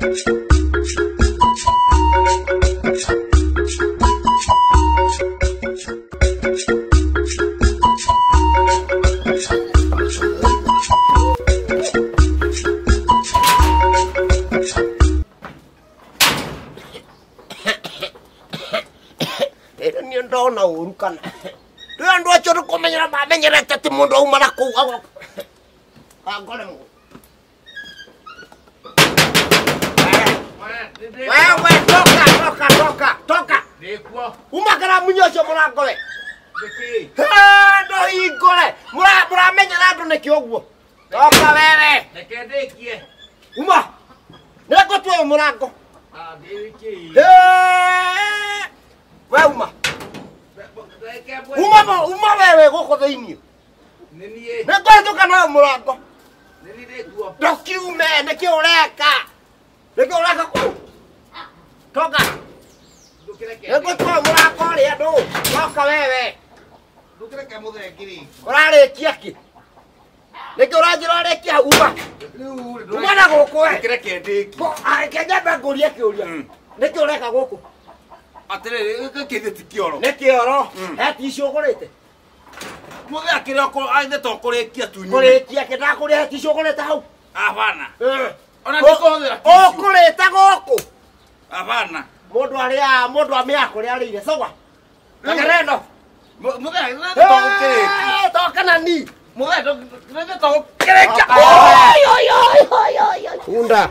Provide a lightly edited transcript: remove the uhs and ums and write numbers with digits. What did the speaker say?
Ini ndo na urukan. Dia ndo curu ko menyerah tati mundo umaraku. Aku lem. Toka. Uma kara munyosho murako le. Ndo iko le. Mura menyerah ndo nekioguo. Toka wewe. Nekendekie. Uma. Neko tuwe murako. Deki. Wewe uma wewe goko thiini Nini nekwetũka na mũrango nini nĩguo ndũkiume nĩkĩ ũreka kũu toka nĩngũtua mũrango ũrĩa ndũ toka wewe ndũkĩreke mũthengiri ũrarĩkia kĩ nĩkĩ ũranjĩra ũrĩkia hau uma na gũkũ we ndũkĩreke ndĩki reke nyambe ngũrie kĩũria nĩkĩ ũreka gũkũ atĩrĩrĩ gĩkĩ ti kĩoro nĩ kĩoro heti icio ũgũrĩte mũthee kĩrĩa aithe to kũrĩkia tunyume kũrĩkia kĩ ndakũrĩa heti icio ũgũrĩte hau abana ona ndikũhũthĩra ũkũrĩte gũkũ abana mũndũ amĩa kũrĩa arĩire sawa regerendo mũthee to gũkĩrĩkia toka nani mũthee to gũkĩrĩkia unda